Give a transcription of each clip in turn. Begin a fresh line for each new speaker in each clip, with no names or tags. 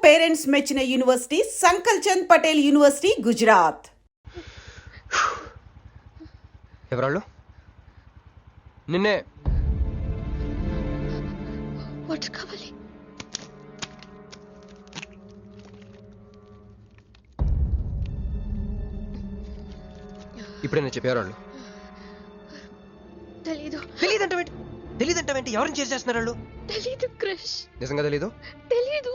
Parents మెచ్చిన university సంకల్ Chand Patel university Gujarat.
ఎవరాళ్ళు? నిన్నే.
Water కావాలి.
ఇప్పుడే నేను చెప్పేవాళ్ళు.
తెలీదు.
తెలీదంటే ఎవరిని చేసి చేస్తున్నారు వాళ్ళు?
తెలీదు క్రిష్.
నిజంగా తెలీదు?
తెలీదు.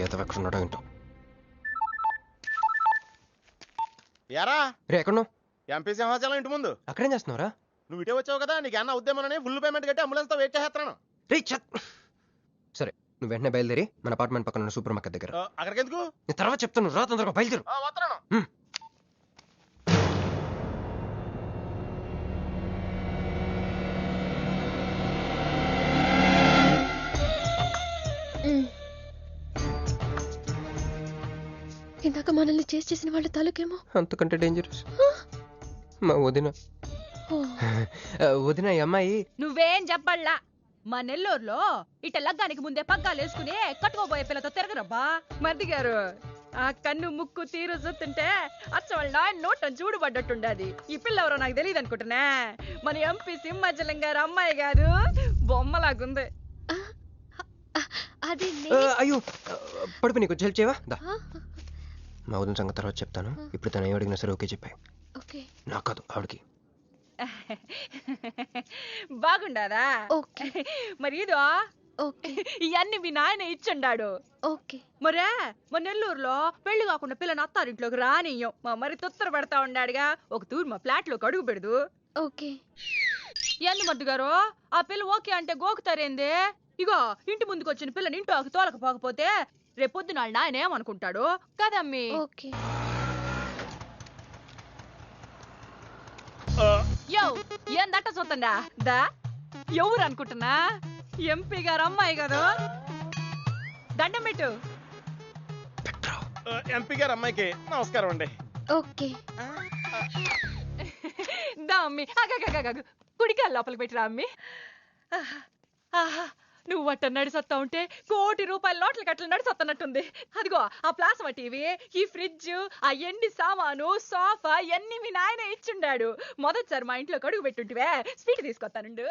ఏదో ఎక్కడ ఉన్నాడో ఏంటో.
యారా
రే ఎక్కడున్నావు?
ఎంపీ సింహాచలం ఇంటి ముందు.
అక్కడేం చేస్తున్నావురా?
నువ్వు ఇటే వచ్చావు కదా, నీకు అన్న ఉద్యమని ఫుల్ పేమెంట్ కట్టి అంబులెన్స్ తో వెయిట్ చేస్తున్నాను.
రే సరే, నువ్వు వెంటనే బయలుదేరి మన అపార్ట్మెంట్ పక్కన ఉన్న సూపర్ మార్కెట్ దగ్గర.
అక్కడికి ఎందుకు?
నేను తర్వాత చెప్తాను, రా తొందరగా బయలుదేరు.
వస్తున్నాను.
ఇందాక మనల్ని చేసిన వాళ్ళ తాలూకేమో.
అంతకంటే డేంజరస్ మా వదిన. వదిన ఈ అమ్మాయి.
నువ్వేం చెప్పల్లా. మా నెల్లూరులో ఇట లగ్గానికి ముందే పగ్గాలు వేసుకుని కట్టుకోబోయే పిల్లతో తిరగరబ్బా. మర్ది గారు, ఆ కన్ను ముక్కు తీరు చూస్తుంటే అచ్చ వాళ్ళ నాయన నోటం చూడబడ్డట్టుండది. ఈ పిల్ల ఎవరో నాకు తెలియదు అనుకుంటున్నా. మన ఎంపీ సింహాచలం గారు అమ్మాయి కాదు, బొమ్మలాగుంది.
అది
అయ్యో పడుపు, నీకు హెల్ప్ చేయవా? మా వదిన సంగతి తర్వాత చెప్తాను. ఇప్పుడు తను ఏం అడిగినా సరే ఓకే చెప్పాయి. నాకు కాదు, ఆవిడకి.
బాగుండాదా? మరి ఇదో
ఓకే.
ఇవన్నీ మీ నాయన ఇచ్చుండాడు.
ఓకే.
మరే మా నెల్లూరులో పెళ్లి కాకుండా పిల్లని అత్తారింట్లోకి రానియ్యం. మా మరి తొత్తర పెడతా ఉండాడుగా. ఒక తూరు మా ఫ్లాట్ లోకి అడుగు పెడదు.
ఓకే.
ఎందు మద్దు గారు, ఆ పిల్ల ఓకే అంటే గోకుతారేంది? ఇగో ఇంటి ముందుకు వచ్చిన పిల్లని ఇంటి తోలకపోకపోతే రేపొద్దున నాయన ఏమనుకుంటాడు కదమ్మీ?
ఓకే.
యో ఏం దట్ట చూతండా దా. ఎవరు అనుకుంటున్నా? ఎంపీ గారు అమ్మాయి కదా. దండం పెట్టు.
ఎంపీ గారు అమ్మాయికి నమస్కారం అండి.
ఓకే.
దా అమ్మి. కుడికాయ లోపలికి పెట్టిరా అమ్మి. నువ్వు అట్ట నడిసొత్తా ఉంటే ₹1 కోటి నోట్ల కట్టలు నడిసొత్తనట్టుంది. అదిగో ఆ ప్లాస్మా టీవీ, ఈ ఫ్రిడ్జ్, ఆ ఎండి సామాను, సోఫా ఎన్ని మీ నాయన ఇచ్చుండాడు. మొదటిసారి మా ఇంట్లో కడుగు పెట్టుంటివే, స్వీట్ తీసుకొస్తానుండు.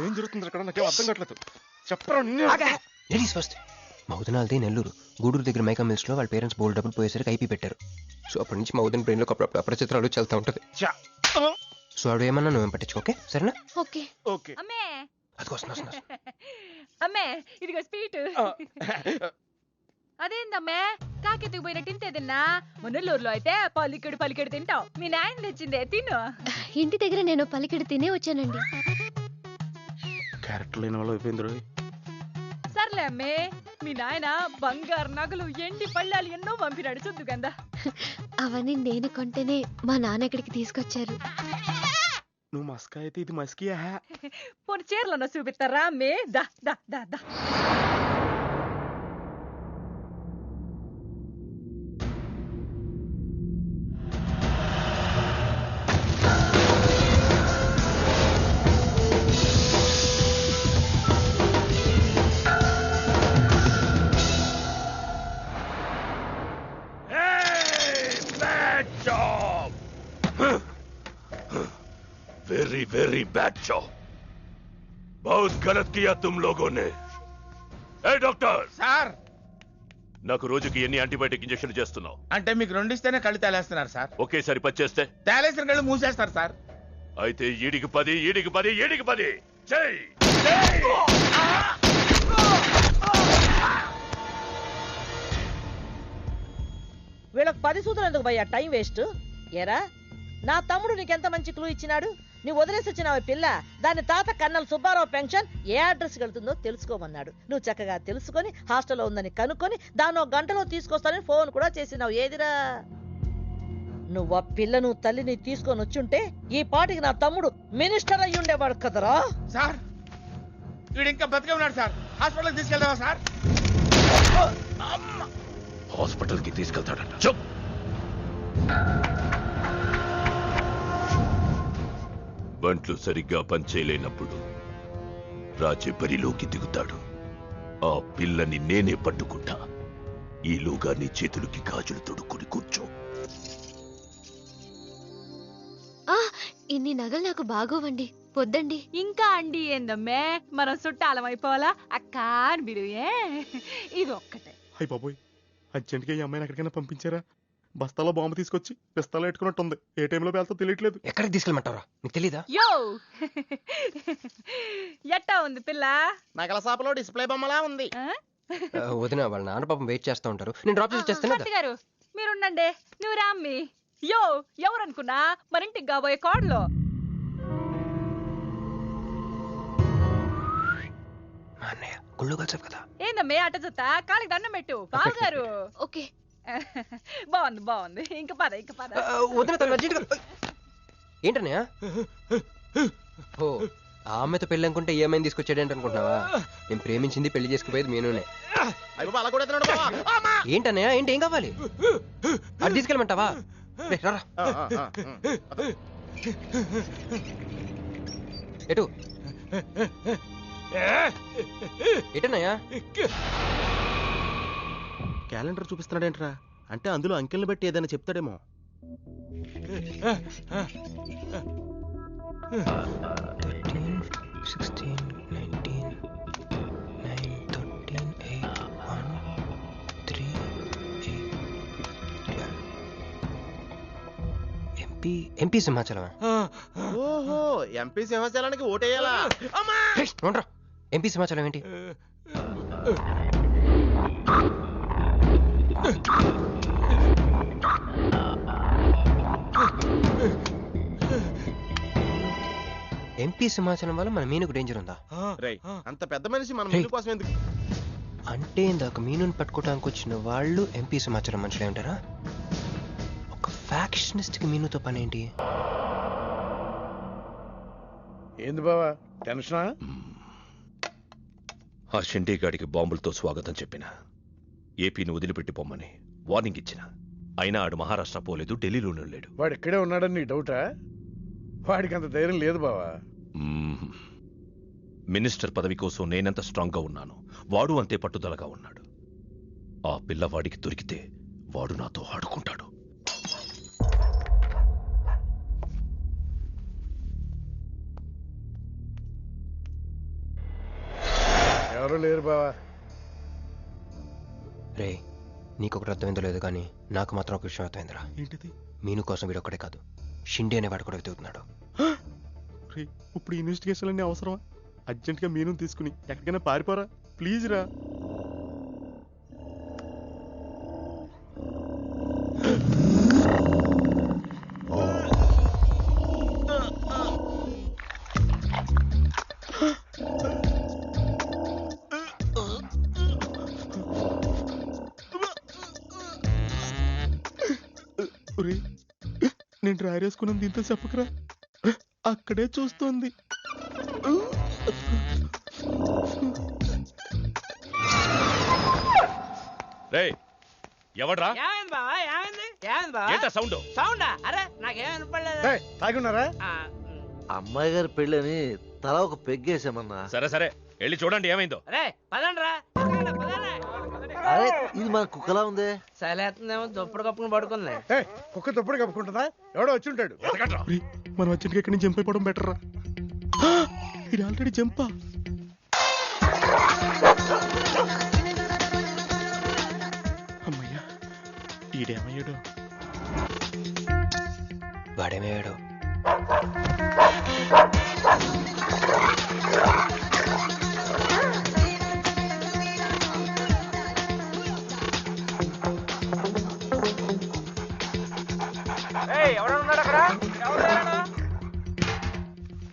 ఏం జరుగుతుంది అక్కడ? నాకేం అర్థం కావట్లేదు. చెప్పరా.
మా వదినాలది నెల్లూరు. గూడూరు దగ్గర మైకా మిల్స్ లో వాళ్ళ పేరెంట్స్ బోల్డ్ డబ్బులు పోయేసరికి ఐపీ పెట్టారు. సో అప్పటి నుంచి మా వదిన బ్రెయిన్ లో అప్పుడప్పుడు అపరిచిత్రాలు చల్తా ఉంటది. సో ఆవిడ ఏమన్నా నువ్వేం పట్టించుకోకే, సరేనా?
ఓకే.
ఓకే.
అమ్మే
అదిగో
అమ్మే, ఇదిగో స్వీట్. అదేందమ్మే కాకెత్తుకు పోయినట్టు ఇంతేదిన్నా? మున్నెల్లూరులో అయితే పలికెడు తింటావు. మీ నాయన తెచ్చిందే తిను.
ఇంటి దగ్గర నేను పలికిడి తినే వచ్చానండి.
క్యారెక్టర్ లేని వాళ్ళు అయిపోయింది.
సర్లే అమ్మే, మీ నాయన బంగారు నగలు, ఎండి పళ్ళాలు ఎన్నో పంపినాడు చూద్దు గందా.
అవన్నీ నేను కొంటేనే మా నాన్న ఇక్కడికి తీసుకొచ్చారు.
నువ్వు మస్కా అయితే ఇది మస్కియా?
పోనీ చీరలన్నా చూపిస్తారా అమ్మే? దా దా దా దా.
Very very bad job. बहुत गलत किया तुम लोगों ने. ए डॉक्टर
సార్,
నాకు రోజుకి ఎన్ని యాంటీబయాటిక్ ఇంజెక్షన్ చేస్తున్నావు?
అంటే మీకు 2 ఇస్తేనే కళ్ళు తేలేస్తున్నారు సార్.
ఒకేసారి 10 చేస్తే
తేలేసిన కళ్ళు మూసేస్తారు సార్.
అయితే ఈడికి 10 చెయ్.
వీళ్ళకి 10 సూత్రం ఎందుకు భయ్యా టైం వేస్ట్? ఏరా, నా తమ్ముడు నీకెంత మంచి క్లూ ఇచ్చినాడు. నీ వదిలేసి వచ్చిన పిల్ల దాని తాత కన్నల సుబ్బారావు పెన్షన్ ఏ అడ్రస్ వెళ్తుందో తెలుసుకోమన్నాడు. నువ్వు చక్కగా తెలుసుకొని హాస్టల్లో ఉందని కనుక్కొని దాన్ని 1 గంటలో తీసుకొస్తానని ఫోన్ కూడా చేసినావు. ఏదిరా, నువ్వు ఆ పిల్లను తల్లిని తీసుకొని వచ్చుంటే ఈ పాటికి నా తమ్ముడు మినిస్టర్ అయ్యి ఉండేవాడు కదరా.
సార్, వీడు ఇంకా బతికే ఉన్నాడు సార్. హాస్పిటల్కి తీసుకెళ్దామా సార్?
హాస్పిటల్ కి తీసుకెళ్తాడంట. చెప్. బంట్లు సరిగ్గా పనిచేయలేనప్పుడు రాజే బరిలోకి దిగుతాడు. ఆ పిల్లని నేనే పట్టుకుంటా. ఈలోగా నీ చేతులకి గాజులు తొడుక్కుని కూర్చో.
ఇన్ని నగలు నాకు బాగోవండి, పొద్దండి.
ఇంకా అండి ఏందమ్మే, మనం చుట్టాలం అయిపోవాలా అక్క అని బిలువే. ఇది ఒక్కటే.
అయ్యి బాబోయ్, అర్జెంట్గా ఈ అమ్మాయిని ఎక్కడికైనా పంపించారా? బస్తాలో బాంబు తీసుకొచ్చి పిస్తాలో పెట్టుకున్నట్టుంది. ఏ టైంలో వెళ్తా తెలియట్లేదు.
ఎక్కడికి తీసుకెళ్ళమంటారా? నీకు తెలీదా?
యో ఎట్టా ఉంది పిల్ల?
నగల షాపులో డిస్ప్లే బొమ్మలా ఉంది.
ఆ?
వదిన వాళ్ళ నాన్న పాపం వెయిట్ చేస్తూ ఉంటారు. నేను డ్రాప్ చేసి చేస్తాను.
భర్త గారు మీరుండండి, నువ్వు రామ్మి. యో ఎవరనుకున్నా మన ఇంటికి కాబోయే కోడలు.
మా అన్నయ్య గుళ్ళు కలిసావు కదా.
ఏందమ్మే అట్ట చూస్తా, కాలికి దండం పెట్టు బావగారు.
ఓకే.
బాగుంది బాగుంది, ఇంక పద ఇంక పద.
వదిన తను అర్జెంట్గా. ఏంటన్నయ్య? ఓ, ఆ అమ్మాయితో పెళ్ళి అనుకుంటే ఏమైంది తీసుకొచ్చాడేంటి అనుకుంటున్నావా? నేను ప్రేమించింది పెళ్లి చేసుకుపోయేది మీనునే.
అయ్యో అలా కూడా తిన్నాడు బావా. అమ్మా!
ఏంటన్నయ్య? ఏంటి, ఏం కావాలి? అది తీసుకెళ్ళమంటావా? రే, రారా. ఎటు ఎటన్నయ్యా?
క్యాలెండర్ చూపిస్తున్నాడేంట్రా? అంటే అందులో అంకెల్ని బట్టి ఏదైనా చెప్తాడేమో.
16, 19, 9, 13, 8, 1, 3, 8, 12. ఎంపీ సింహాచలమా?
ఓహో, ఎంపీ సింహాచలానికి ఓటేయాలా? అమ్మా!
అవునరా, ఎంపీ సింహాచలం ఏంటి? ఎంపీ సింహాచలం వల్ల మన మీనుకు డేంజర్ ఉందా?
రేయ్, అంత పెద్ద మనిషి మన
రేయ్.
ముందు కోసం ఎందుకు?
అంటే ఇందాక మీనుని పట్టుకోవడానికి వచ్చిన వాళ్ళు ఎంపీ సింహాచలం మనుషులే ఉంటారా? ఒక ఫ్యాక్షనిస్ట్ కి మీనుతో పని ఏంటి?
ఏంది బావా టెన్షనా?
ఆ షిండేగాడికి బాంబులతో స్వాగతం చెప్పిన, ఏపీని వదిలిపెట్టి పొమ్మని వార్నింగ్ ఇచ్చిన. అయినా ఆడు మహారాష్ట్ర పోలేదు, ఢిల్లీలోనే లేడు.
వాడు ఇక్కడే ఉన్నాడని నీ డౌటా? వాడికి అంత ధైర్యం లేదు బావా.
మినిస్టర్ పదవి కోసం నేనెంత స్ట్రాంగ్గా ఉన్నాను, వాడు అంతే పట్టుదలగా ఉన్నాడు. ఆ పిల్లవాడికి దొరికితే వాడు నాతో ఆడుకుంటాడు.
ఎవరు లేరు బావా.
రే, నీకొకటి అర్థమైందో లేదు కానీ నాకు మాత్రం ఒక విషయం అర్థమైందిరా.
ఏంటిది?
మీను కోసం వీడు ఒక్కడే కాదు, షిండే అనేవాడు కూడా వెతుకుతున్నాడు.
రే, ఇప్పుడు ఇన్వెస్టిగేషన్ అన్నీ అవసరమా? అర్జెంట్గా మీను తీసుకుని ఎక్కడికైనా పారిపోరా ప్లీజ్ రా. ఒరేయ్, నేను డ్రైర్ వేసుకున్నాను దీంతో చెప్పకరా. అక్కడే చూస్తోంది.
రేయ్, ఎవడ్రా?
ఏమైంది బావా? ఏమైంది? ఏమైంది బావా?
ఏంటా సౌండ్?
సౌండా? అరే నాకేం వినపడలేదు.
ఏయ్, తాగి ఉన్నారా?
అమ్మాయి గారి పెళ్ళని తల ఒక పెగ్గేసామన్నా.
సరే సరే, వెళ్ళి చూడండి ఏమైందో.
అరే పదండ్రా.
అరే ఇది మన కుక్కలా ఉంది.
సలేతుందేమో దుప్పుడు కప్పుకుని పడుకుంది.
ఏయ్, కుక్క తప్పుడు కప్పుకుంటుందా? ఎవడో వచ్చి ఉంటాడు.
వెతకండ్రా.
ఒరేయ్, మనం అర్జెంట్గా ఇక్కడి నుంచి జంప్ అయిపోవడం బెటర్ రా. ఇది ఆల్రెడీ జంపా? అమ్మయ్యా, ఈడేమయ్యాడు?
వాడేమయ్యాడు?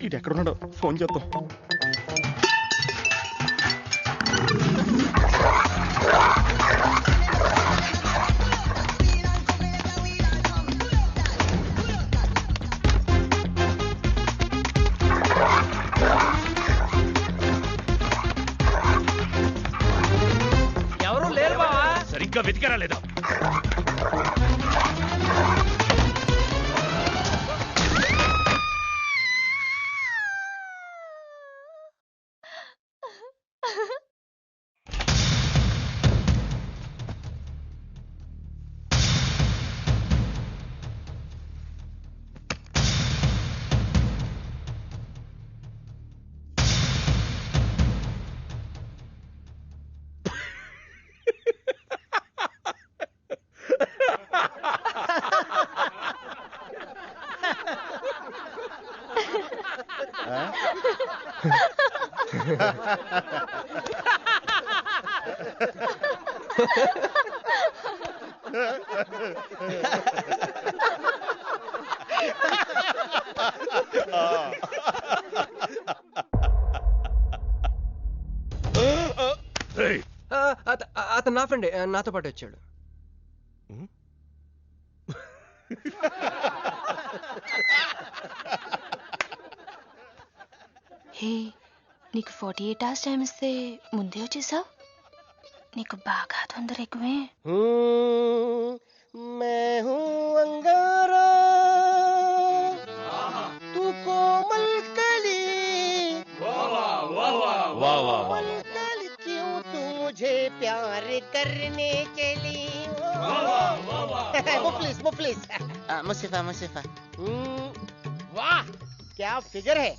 ఈడు ఎక్కడున్నాడో ఫోన్ చేద్దాం.
ఎవరు లేరు బావా.
సరిగ్గా వెతికారా లేదా? రేయ్,
అతను నా ఫ్రెండే, నాతో పాటు వచ్చాడు.
హే, నీకు 48 hours టైం ఇస్తే ముందే వచ్చేసావు. నీకు బాగా తొందర ఎక్కువే.
मैं हूँ अंगारा तू कोमल कली कोमल कली क्यों तू मुझे प्यार करने चली मुफलिस मुसीफा वाह क्या फिगर है.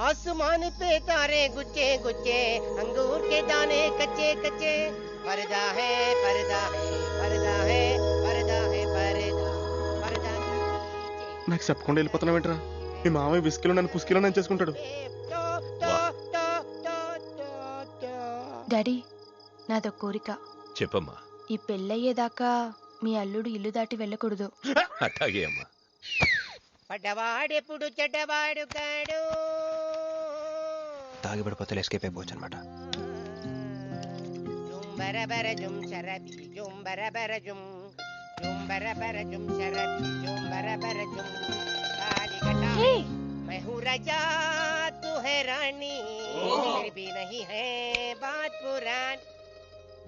आसमान पे तारे गुच्चे गुच्चे अंगूर के दाने कच्चे कच्चे पर्दा है पर्दा है पर्दा है पर्दा है पर्दा पर्दा
నాకు చెప్పకుండా వెళ్ళిపోతున్నావు ఏంట్రా? మీ మామయ్య విస్కిలో నన్ను పుస్కిలో నన్ను చేసుకుంటాడు.
డాడీ, నాదో కోరిక.
చెప్పమ్మా.
ఈ పెళ్ళయ్యేదాకా మీ అల్లుడు ఇల్లు దాటి వెళ్ళకూడదు.
అట్లాగే అమ్మా.
పడ్డవాడెప్పుడు చెడ్డవాడు కాడు.
తాగిపడిపోతే ఎస్కేప్ అయిపోవచ్చు అనమాట.
జుంబరబర జుం శరబి జుంబరబర జుం జుంబరబర జుం శరబి జుంబరబర జుం కాలికటా मैं हूँ राजा तू है रानी फिर भी नहीं है बात पुरानी.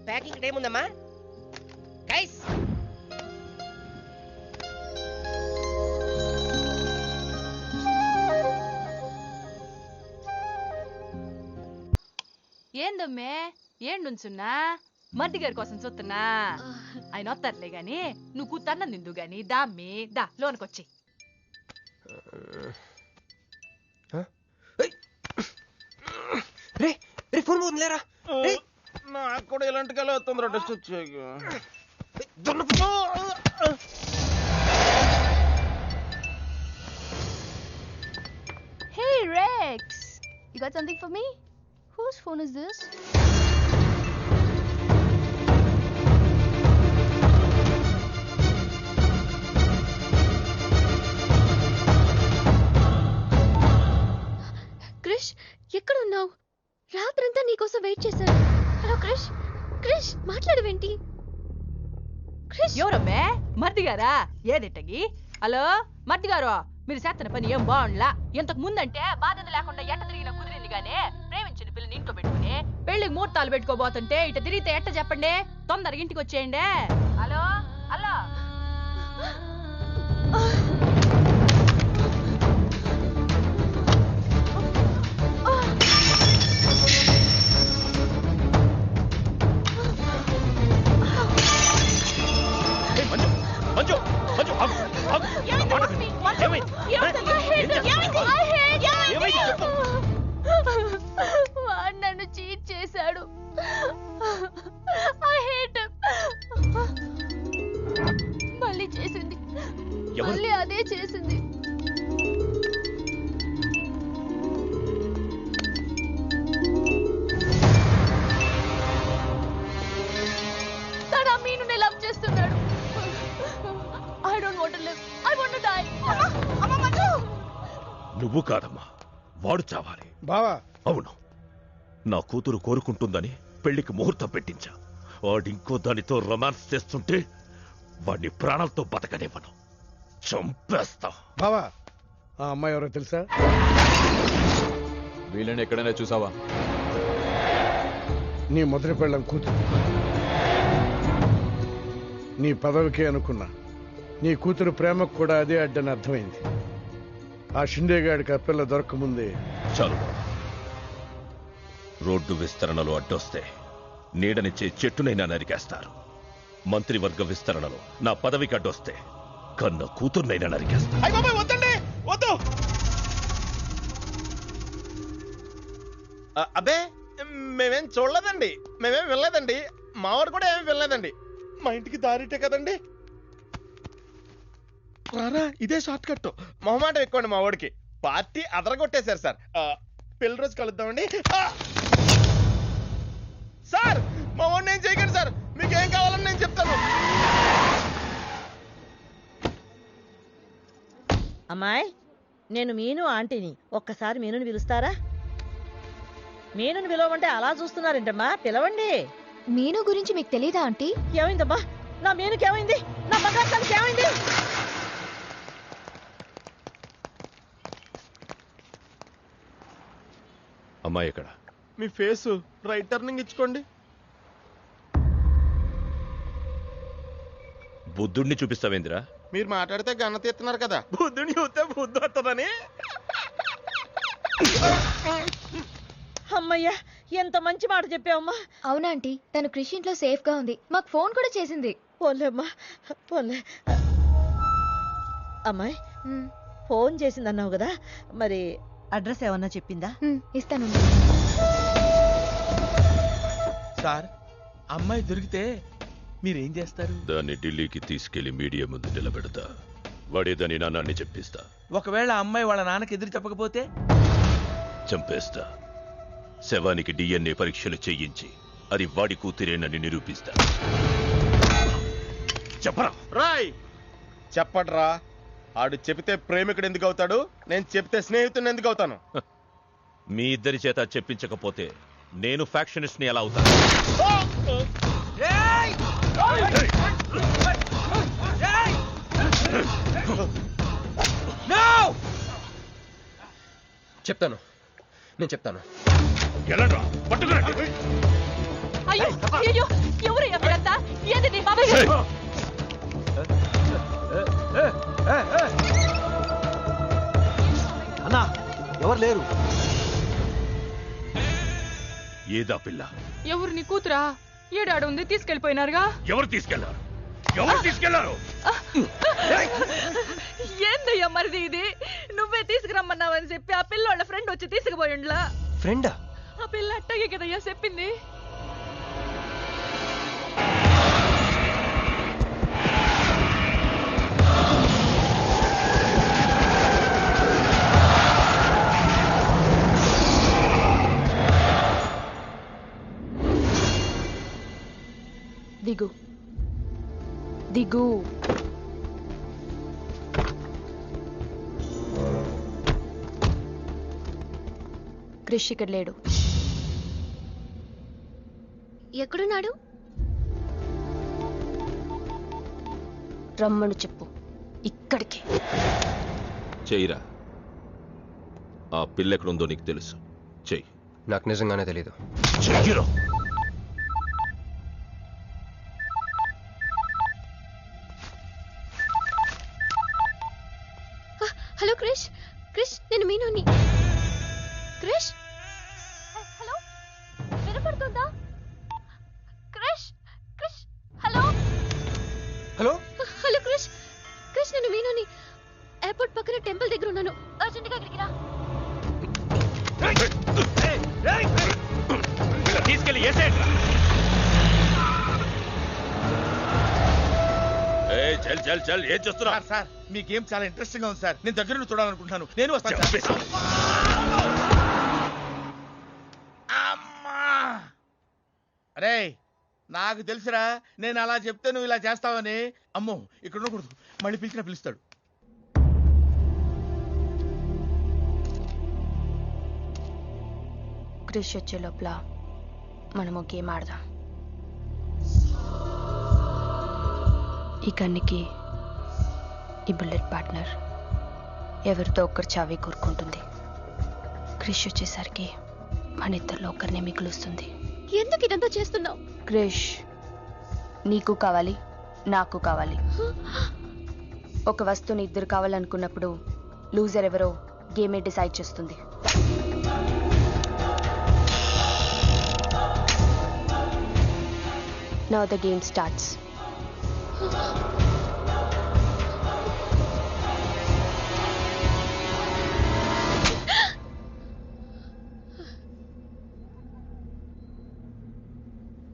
ప్యాకింగ్ టైం ఉందమ్మా గైస్.
ఏందమ్మే ఏం నుంచున్నా మర్ది గారి కోసం చూస్తున్నా. ఆయన వస్తారులే గాని నువ్వు కూతన్నం నిందు గాని దామ్మి దా లోనకొచ్చి.
రే రే, ఫోన్ పోతుంది లేరా.
నాకు కూడా ఇలాంటి కళ వస్తుంది టెస్ట్ వచ్చాక.
Hey Rex, you got something for me? Whose phone is this? Krish, ఎక్కడ ఉన్నావు? రాత్రంతా నీకోసం వెయిట్ చేశాను. హలో క్రిష్, క్రిష్ మాట్లాడవేంటి? క్రిష్,
ఎవరమ్మే మర్ది గారా? ఏదిట్టగి? హలో మర్ది గారు, మీరు చేస్తున్న పని ఏం బాగుండ్లా. ఇంతకు ముందంటే బాధ్యత లేకుండా ఎట్ట తిరిగిన కుదిరింది గానీ ప్రేమించిన పిల్లని ఇంట్లో పెట్టుకుని పెళ్లికి ముహూర్తాలు పెట్టుకోబోతుంటే ఇట తిరిగితే ఎట్ట చెప్పండి? తొందరగా ఇంటికి వచ్చేయండి. Hello hello.
మంజు మంజు ఆగు, ఆగు. నా మాట విను. ఏమైంది? ఏమైంది చెప్పు.
వాడు నన్ను చీట్ చేశాడు. I hate him. మళ్ళీ చేసింది,
ఎవరు?
మళ్ళీ అదే చేసింది. తను ఆ మీనుని లవ్ చేస్తున్నాడు. I don't want to live. I want to die. అమ్మ మంజు.
నువ్వు కాదమ్మా, వాడు చావాలి.
బావా,
అవును, నా కూతురు కోరుకుంటుందని పెళ్లికి ముహూర్తం పెట్టించా. వాడింకో దానితో రొమాన్స్ చేస్తుంటే వాడిని ప్రాణాలతో బతకనివ్వను, చంపేస్తా.
బావా, ఆ అమ్మాయి ఎవరో తెలుసా?
వీళ్ళని ఎక్కడైనా చూసావా?
నీ మొదటి పెళ్ళం కూతురు. నీ పదవికే అనుకున్నా, నీ కూతురు ప్రేమకు కూడా అదే అడ్డని అర్థమైంది. ఆ షిండేగాడికి ఆ పిల్ల దొరకముందే.
చాలు, రోడ్డు విస్తరణలో అడ్డొస్తే నీడనిచ్చే చెట్టునైనా నరికేస్తారు. మంత్రివర్గ విస్తరణలో నా పదవికి అడ్డొస్తే కన్న కూతుర్నైనా నరికేస్తారు.
అయ్య బాబాయ్ వద్దండి, వద్దు. అబ్బే మేమేం చూడలేదండి, మేమేం వినలేదండి, మావాడు కూడా ఏమీ వినలేదండి. మా ఇంటికి దారిటే కదండి. రారా, ఇదే షార్ట్ కట్. మొహమాట ఎక్కువండి మా వాడికి. పార్టీ అదరగొట్టేశారు సార్. పెళ్లి రోజు కలుద్దామండి.
అమ్మాయి, నేను మీను ఆంటీని. ఒక్కసారి మీనుని పిలుస్తారా? మీనుని పిలవమంటే అలా చూస్తున్నారేంటమ్మా? పిలవండి.
మీను గురించి మీకు తెలీదా ఆంటీ?
ఏమైందమ్మా? నా మీనుకి ఏమైంది? నా బంగారు తల్లికి ఏమైంది?
అమ్మాయి ఎక్కడ?
మీ ఫేస్ రైట్ టర్నింగ్ ఇచ్చుకోండి.
బుద్ధుడిని చూపిస్తావేందిరా?
మీరు మాట్లాడితే గన్న తీస్తున్నారు కదా, బుద్ధుని చూస్తే బుద్ధి వస్తుందని.
అమ్మయ్యా, ఎంత మంచి మాట చెప్పావమ్మా.
అవునా ఆంటీ, తను కృషి ఇంట్లో సేఫ్ గా ఉంది. మాకు ఫోన్ కూడా చేసింది.
పోన్లేమ్మా, పోన్లే. అమ్మాయి, ఫోన్ చేసిందన్నావు కదా, మరి అడ్రస్ ఏమన్నా చెప్పిందా?
ఇస్తాను.
సార్, అమ్మాయి దొరికితే మీరేం చేస్తారు?
దాన్ని ఢిల్లీకి తీసుకెళ్లి మీడియా ముందు నిలబెడతా. వాడేదని నాన్నని చెప్పిస్తా.
ఒకవేళ అమ్మాయి వాళ్ళ నాన్నకి ఎదురు చెప్పకపోతే
చంపేస్తా. శవానికి DNA పరీక్షలు చేయించి అది వాడి కూతురేనని నిరూపిస్తా. చెప్పరా?
రాయ్ చెప్పడ్రా. ఆడు చెబితే ప్రేమికుడు ఎందుకు అవుతాడు? నేను చెప్తే స్నేహితుడిని ఎందుకు అవుతాను?
మీ ఇద్దరి చేత చెప్పించకపోతే నేను ఫ్యాక్షనిస్ట్ ని ఎలా అవుతాను?
చెప్తాను, నేను చెప్తాను.
అయ్యో అయ్యో, ఎవరయ్యా మీరంతా? ఏంది నీ బాబాయ్?
అన్నా, ఎవరు లేరు.
ఏదా పిల్ల?
ఎవరు నీ కూతురా? ఏడాడు ఉంది, తీసుకెళ్లిపోయినారుగా.
ఎవరు తీసుకెళ్లారు? ఎవరు తీసుకెళ్లారు?
ఏందయ్యా మరిది ఇది? నువ్వే తీసుకురమ్మన్నావని చెప్పి ఆ పిల్లోళ్ళ ఫ్రెండ్ వచ్చి తీసుకుపోయిండ్లా.
ఫ్రెండా?
ఆ పిల్ల అట్టగే కదయ్యా చెప్పింది.
దిగు దిగు. క్రిష్ ఇక్కడ లేడు. ఎక్కడున్నాడు? రమ్మను చెప్పు, ఇక్కడికి.
చెయ్యిరా. ఆ పిల్ల ఎక్కడుందో నీకు తెలుసు. చెయ్యి.
నాకు నిజంగానే తెలీదు.
చెయ్యిరా.
హలో క్రిష్, క్రిష్ నేను మీనుని. క్రిష్, హలో, వినపడుతుందా? Krish, Krish, hello
hello
hello Krish, Krish నేను మీనుని. ఎయిర్పోర్ట్ పక్కన టెంపుల్ దగ్గర ఉన్నాను. అర్జెంట్గా అక్కడికి రా.
తీసుకెళ్ళి చల్ చల్ చల్. ఏం చేస్తున్నా?
సార్, మీ గేమ్ చాలా ఇంట్రెస్టింగ్ గా ఉంది సార్. నేను దగ్గర నుండి చూడాలనుకుంటున్నాను. నేను వస్తాను. అమ్మా! అరే, నాకు తెలుసురా, నేను అలా చెప్తే నువ్వు ఇలా చేస్తావని. అమ్మో, ఇక్కడ ఉండకూడదు. మళ్ళీ పిలిచినా పిలుస్తాడు.
క్రిష్ వచ్చే లోపల మనము గేమ్ ఆడదాం. ఈ కన్నికి ఈ బుల్లెట్ పార్ట్నర్ ఎవరితో ఒక్కరు చావే కోరుకుంటుంది. క్రిష్ వచ్చేసరికి మన ఇద్దరిలో ఒక్కరినే మిగులుస్తుంది. ఎందుకు ఇదంతా చేస్తున్నావు? క్రిష్ నీకు కావాలి, నాకు కావాలి. ఒక వస్తువుని ఇద్దరు కావాలనుకున్నప్పుడు లూజర్ ఎవరో గేమే డిసైడ్ చేస్తుంది. Now the game starts.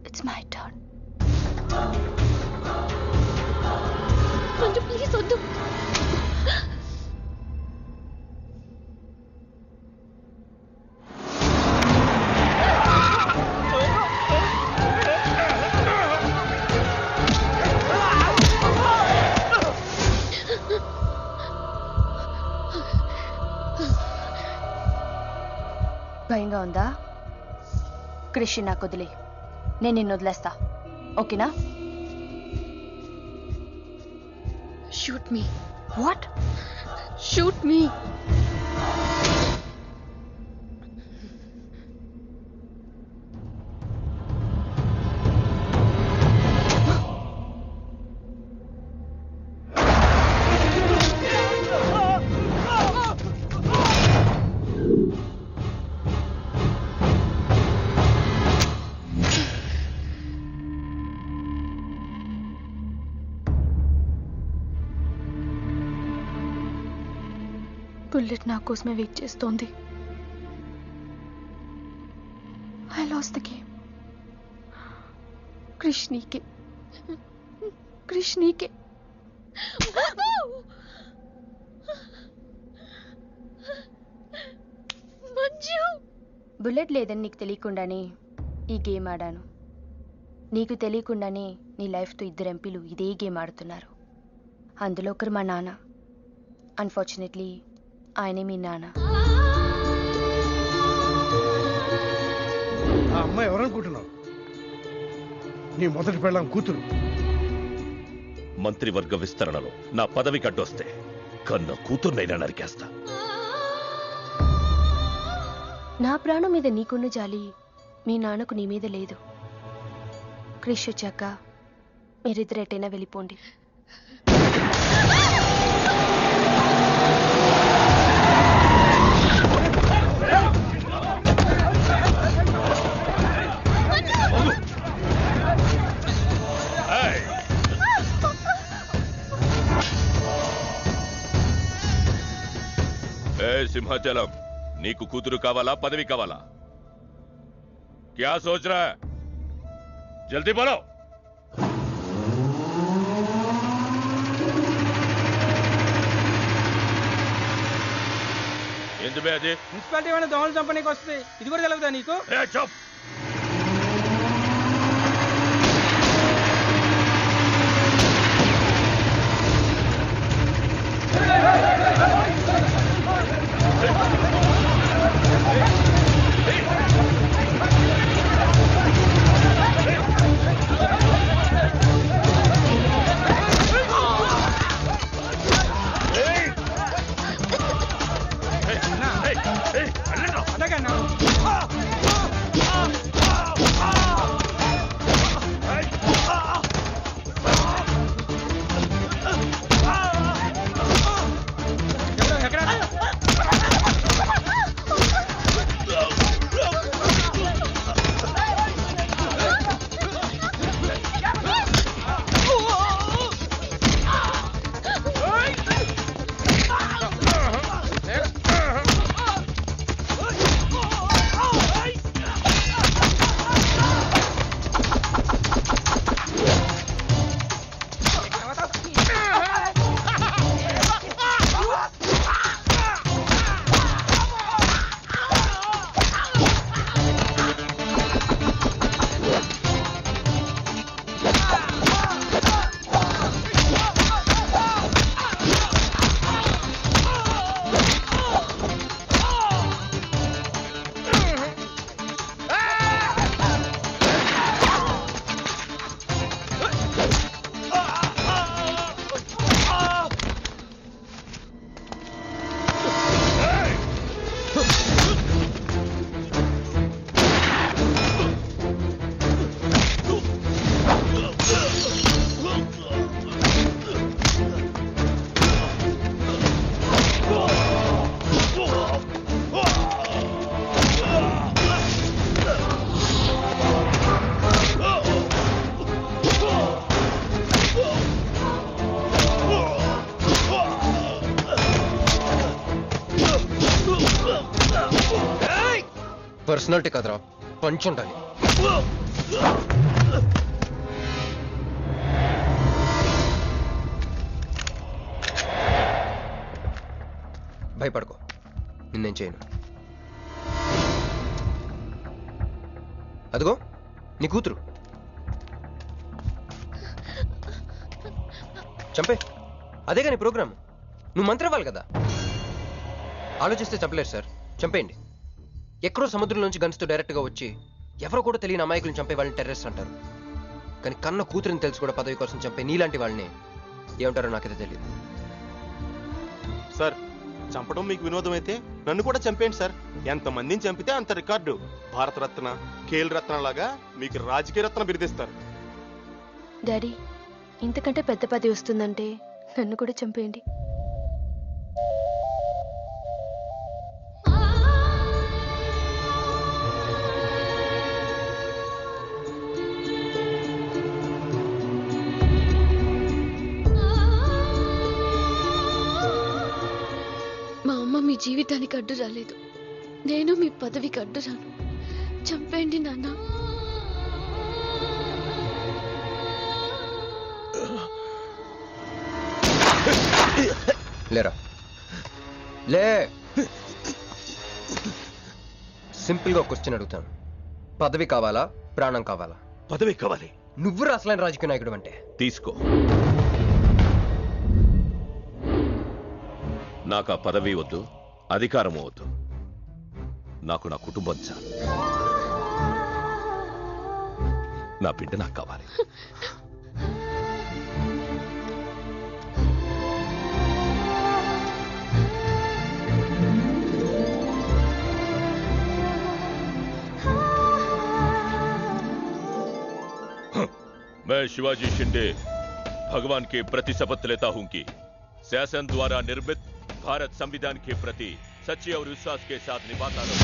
It's my turn. Manju, please, వద్దు. ఉందా? క్రిష్ నాకు వదిలే, నేను నిన్ను వదిలేస్తా, ఓకేనా? Shoot me. What? Shoot me. Bullet నా కోసమే వెయిట్ చేస్తోంది. I lost the game. Krish నీకే, క్రిష్ నీకే. బుల్లెట్ లేదని నీకు తెలియకుండానే ఈ గేమ్ ఆడాను. నీకు తెలియకుండానే నీ లైఫ్తో 2 ఎంపీలు ఇదే గేమ్ ఆడుతున్నారు. అందులో ఒకరు మా నాన్న. అన్ఫార్చునేట్లీ ఆయనే మీ నాన్న.
ఆ అమ్మాయి ఎవరనుకుంటున్నావు? నీ మొదటి పెళ్ళాం కూతురు.
మంత్రివర్గ విస్తరణలో నా పదవికి అడ్డొస్తే కన్న కూతుర్నైనా నరికేస్తా.
నా ప్రాణం మీద నీకున్న జాలి మీ నాన్నకు నీ మీద లేదు. క్రిష్ వచ్చాక మీరిద్దరు ఎటైనా వెళ్ళిపోండి.
సింహాచలం, నీకు కూతురు కావాలా, పదవి కావాలా? క్యా సోచ్ రా? జల్దీ బోలో. ఎందుకు అది?
మున్సిపాలిటీ ఏమైనా దోమలు చంపనీకి వస్తుంది, ఇది కూడా తెలవదా నీకు?
చప్.
పర్సనాలిటీ కదరా, పంచ్ ఉండాలి. భయపడుకో, నిన్నేం చేయను. అదిగో నీ కూతురు, చంపే. అదేగా నీ ప్రోగ్రామ్. నువ్వు మంత్రి అవ్వాలి కదా. ఆలోచిస్తే చంపలేరు సార్, చంపేయండి. ఎక్కడో సముద్రంలోంచి గన్స్తో డైరెక్ట్గా వచ్చి ఎవరో కూడా తెలియని అమాయకులను చంపే వాళ్ళని టెర్రరిస్ట్ అంటారు. కానీ కన్న కూతురిని తెలుసు కూడా పదవి కోసం చంపే నీలాంటి వాళ్ళని ఏమంటారో నాకైతే తెలియదు.
సార్ చంపడం మీకు వినోదం అయితే నన్ను కూడా చంపేయండి సార్. ఎంతమందిని చంపితే అంత రికార్డు. భారతరత్న, ఖేల్ రత్న లాగా మీకు రాజకీయ రత్న బిరుదిస్తారు.
డాడీ, ఇంతకంటే పెద్ద పదవి వస్తుందంటే నన్ను కూడా చంపేయండి.
మా అమ్మ మీ జీవితానికి అడ్డు రాలేదు, నేను మీ పదవికి అడ్డు రాను. చంపేయండి నాన్న.
లేరా లే. సింపుల్ గా క్వశ్చన్ అడుగుతాను, పదవి కావాలా ప్రాణం కావాలా?
పదవి కావాలి.
నువ్వు అసలైన రాజకీయ నాయకుడు అంటే
తీసుకో. నాకు ఆ పదవి వద్దు, అధికారము వద్దు. నాకు నా కుటుంబం చాలు. నా బిడ్డ నాకు కావాలి. मैं शिवाजी शिंदे भगवान के प्रति शपथ लेता हूं कि शासन द्वारा निर्मित भारत संविधान के प्रति सच्चे और विश्वास के साथ निभाता रहूं।